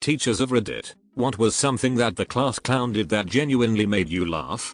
teachers of Reddit, what was something that the class clown did that genuinely made you laugh?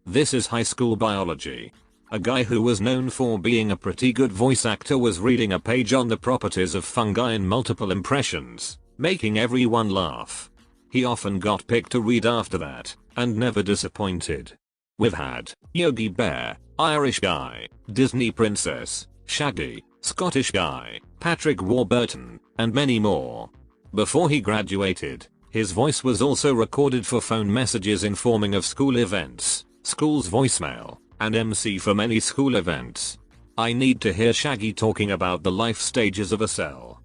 This is high school biology. A guy who was known for being a pretty good voice actor was reading a page on the properties of fungi in multiple impressions, making everyone laugh. He often got picked to read after that, and never disappointed. We've had Yogi Bear, Irish guy, Disney princess, Shaggy, Scottish guy, Patrick Warburton, and many more. Before he graduated, his voice was also recorded for phone messages informing of school events, school's voicemail, and MC for many school events. I need to hear Shaggy talking about the life stages of a cell.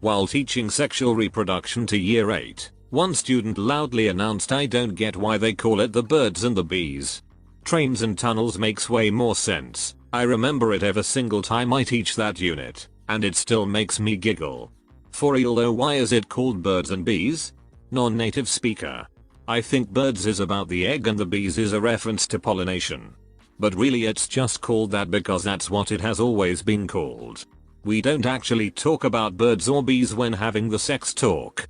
While teaching sexual reproduction to year 8, one student loudly announced, "I don't get why they call it the birds and the bees. Trains and tunnels makes way more sense. I remember it every single time I teach that unit, and it still makes me giggle. For real though, why is it called birds and bees?" Non-native speaker. I think birds is about the egg and the bees is a reference to pollination. But really it's just called that because that's what it has always been called. We don't actually talk about birds or bees when having the sex talk.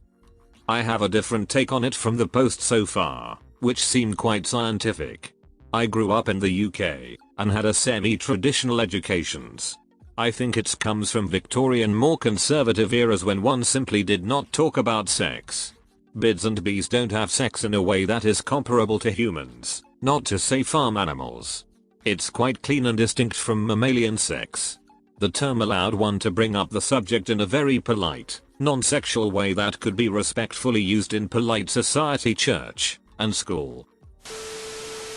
I have a different take on it from the post so far, which seemed quite scientific. I grew up in the UK and had a semi-traditional educations. I think it comes from Victorian, more conservative eras when one simply did not talk about sex. Birds and bees don't have sex in a way that is comparable to humans, not to say farm animals. It's quite clean and distinct from mammalian sex. The term allowed one to bring up the subject in a very polite, non-sexual way that could be respectfully used in polite society, church, and school.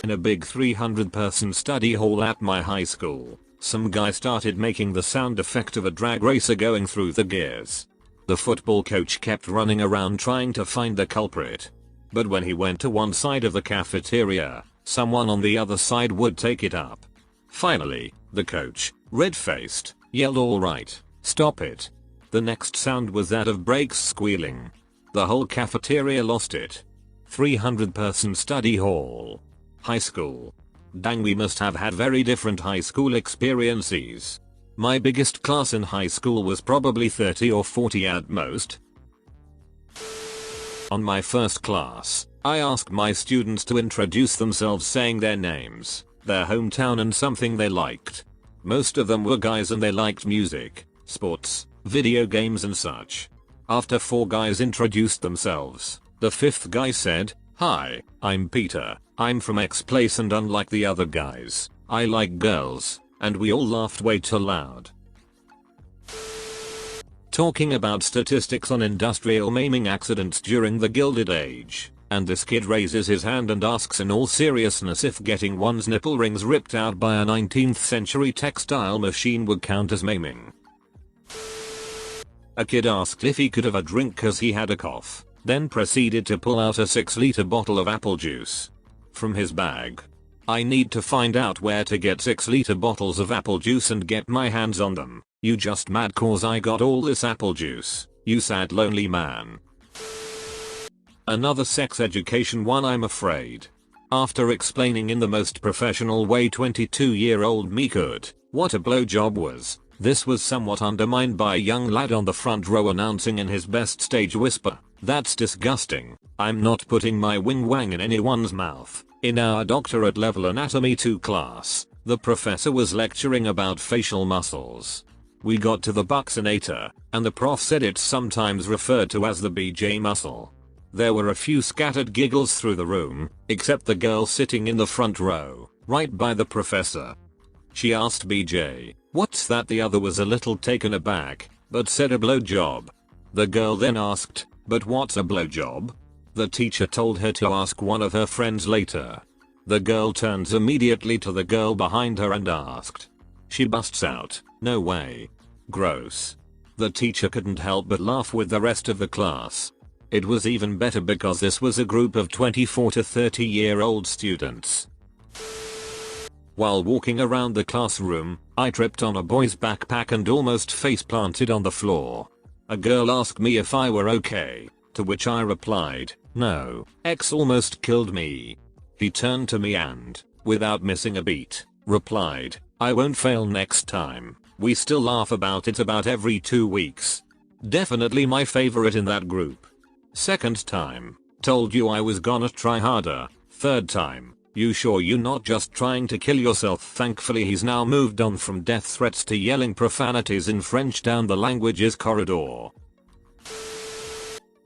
In a big 300-person study hall at my high school, some guy started making the sound effect of a drag racer going through the gears. The football coach kept running around trying to find the culprit. But when he went to one side of the cafeteria, someone on the other side would take it up. Finally, the coach, red-faced, yelled, "All right, stop it." The next sound was that of brakes squealing. The whole cafeteria lost it. 300-person study hall. High school. Dang, we must have had very different high school experiences. My biggest class in high school was probably 30 or 40 at most. On my first class, I asked my students to introduce themselves saying their names, their hometown, and something they liked. Most of them were guys and they liked music, sports, video games and such. After 4 guys introduced themselves, the 5th guy said, "Hi, I'm Peter, I'm from X place, and unlike the other guys, I like girls," and we all laughed way too loud. Talking about statistics on industrial maiming accidents during the Gilded Age, and this kid raises his hand and asks in all seriousness if getting one's nipple rings ripped out by a 19th century textile machine would count as maiming. A kid asked if he could have a drink cause he had a cough, then proceeded to pull out a 6-liter bottle of apple juice from his bag. I need to find out where to get 6-liter bottles of apple juice and get my hands on them. You just mad cause I got all this apple juice, you sad lonely man. Another sex education one, I'm afraid. After explaining in the most professional way 22-year-old me could, what a blowjob was, this was somewhat undermined by a young lad on the front row announcing in his best stage whisper, "That's disgusting. I'm not putting my wing wang in anyone's mouth." In our doctorate level anatomy 2 class, the professor was lecturing about facial muscles. We got to the buccinator, and the prof said it's sometimes referred to as the BJ muscle. There were a few scattered giggles through the room, except the girl sitting in the front row, right by the professor. She asked BJ, "What's that?" The other was a little taken aback, but said, "A blowjob." The girl then asked, "But what's a blowjob?" The teacher told her to ask one of her friends later. The girl turns immediately to the girl behind her and asked. She busts out, "No way. Gross." The teacher couldn't help but laugh with the rest of the class. It was even better because this was a group of 24 to 30-year-old students. While walking around the classroom, I tripped on a boy's backpack and almost face planted on the floor. A girl asked me if I were okay, to which I replied, "No, X almost killed me." He turned to me and, without missing a beat, replied, "I won't fail next time." We still laugh about it about every 2 weeks. Definitely my favorite in that group. Second time, told you I was gonna try harder. Third time, you sure you're not just trying to kill yourself? Thankfully he's now moved on from death threats to yelling profanities in French down the languages corridor.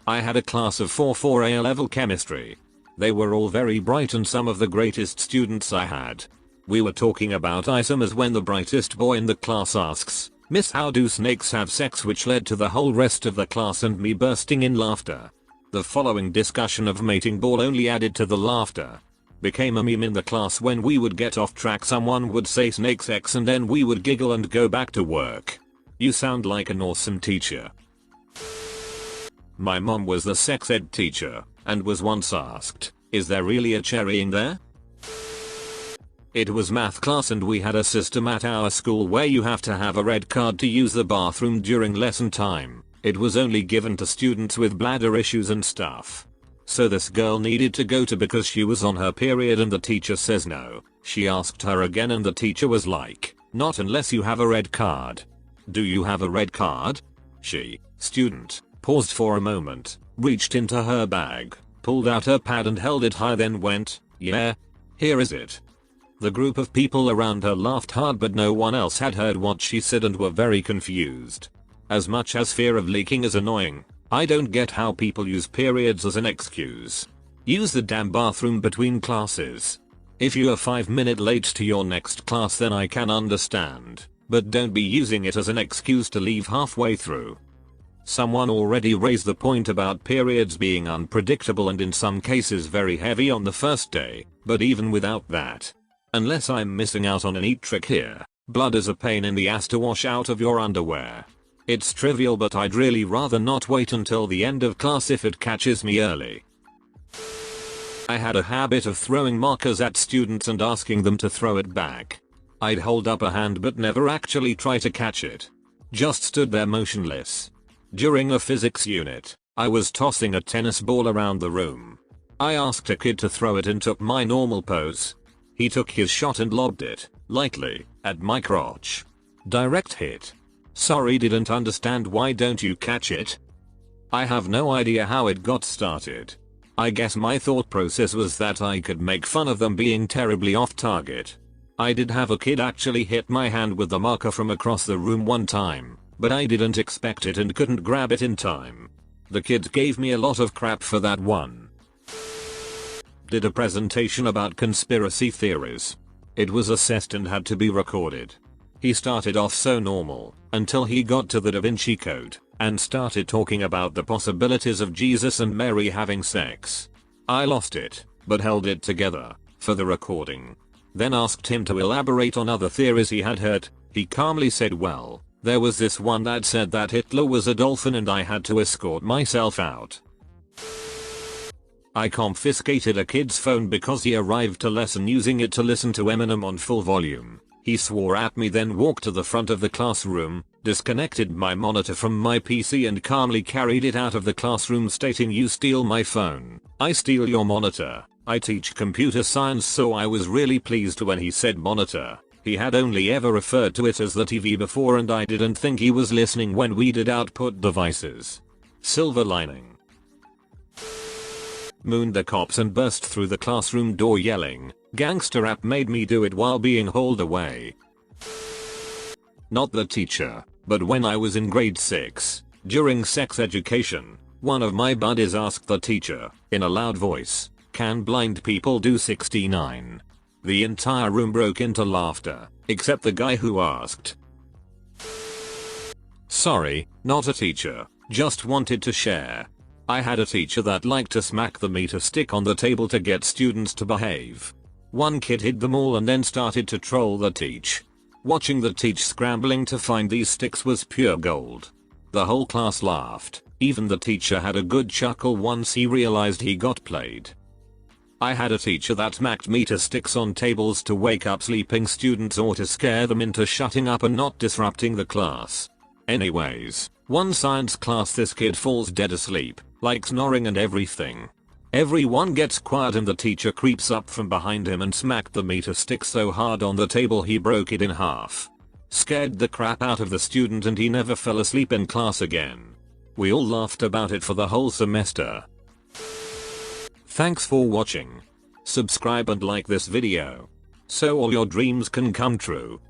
I had a class of 4 for A-level chemistry. They were all very bright and some of the greatest students I had. We were talking about isomers when the brightest boy in the class asks, "Miss, how do snakes have sex?" which led to the whole rest of the class and me bursting in laughter. The following discussion of mating ball only added to the laughter. Became a meme in the class when we would get off track. Someone would say snake sex and then we would giggle and go back to work. You sound like an awesome teacher. My mom was the sex ed teacher and was once asked, "Is there really a cherry in there?" It was math class and we had a system at our school where you have to have a red card to use the bathroom during lesson time. It was only given to students with bladder issues and stuff. So this girl needed to go to because she was on her period and the teacher says no. She asked her again and the teacher was like, "Not unless you have a red card." "Do you have a red card?" She, student, paused for a moment, reached into her bag, pulled out her pad and held it high, then went, "Yeah. Here is it." The group of people around her laughed hard but no one else had heard what she said and were very confused. As much as fear of leaking is annoying, I don't get how people use periods as an excuse. Use the damn bathroom between classes. If you are 5 minutes late to your next class then I can understand, but don't be using it as an excuse to leave halfway through. Someone already raised the point about periods being unpredictable and in some cases very heavy on the first day, but even without that, unless I'm missing out on a neat trick here, blood is a pain in the ass to wash out of your underwear. It's trivial but I'd really rather not wait until the end of class if it catches me early. I had a habit of throwing markers at students and asking them to throw it back. I'd hold up a hand but never actually try to catch it. Just stood there motionless. During a physics unit, I was tossing a tennis ball around the room. I asked a kid to throw it and took my normal pose. He took his shot and lobbed it, lightly, at my crotch. Direct hit. Sorry, didn't understand. Why don't you catch it? I have no idea how it got started. I guess my thought process was that I could make fun of them being terribly off target. I did have a kid actually hit my hand with the marker from across the room one time, but I didn't expect it and couldn't grab it in time. The kid gave me a lot of crap for that one. Did a presentation about conspiracy theories. It was assessed and had to be recorded. He started off so normal, until he got to the Da Vinci Code, and started talking about the possibilities of Jesus and Mary having sex. I lost it, but held it together, for the recording. Then asked him to elaborate on other theories he had heard. He calmly said, "Well, there was this one that said that Hitler was a dolphin and I had to escort myself out." I confiscated a kid's phone because he arrived to lesson using it to listen to Eminem on full volume. He swore at me, then walked to the front of the classroom, disconnected my monitor from my PC and calmly carried it out of the classroom stating, "You steal my phone, I steal your monitor." I teach computer science, so I was really pleased when he said monitor. He had only ever referred to it as the TV before and I didn't think he was listening when we did output devices. Silver lining. Mooned the cops and burst through the classroom door yelling, "Gangster rap," made me do it while being hauled away. Not the teacher, but when I was in grade 6, during sex education, one of my buddies asked the teacher, in a loud voice, "Can blind people do 69?" The entire room broke into laughter, except the guy who asked. Sorry, not a teacher, just wanted to share. I had a teacher that liked to smack the meter stick on the table to get students to behave. One kid hid them all and then started to troll the teach. Watching the teach scrambling to find these sticks was pure gold. The whole class laughed. Even the teacher had a good chuckle once he realized he got played. I had a teacher that smacked meter sticks on tables to wake up sleeping students or to scare them into shutting up and not disrupting the class. Anyways, one science class, this kid falls dead asleep, like snoring and everything. Everyone gets quiet and the teacher creeps up from behind him and smacked the meter stick so hard on the table he broke it in half. Scared the crap out of the student and he never fell asleep in class again. We all laughed about it for the whole semester. Thanks for watching. Subscribe and like this video, so all your dreams can come true.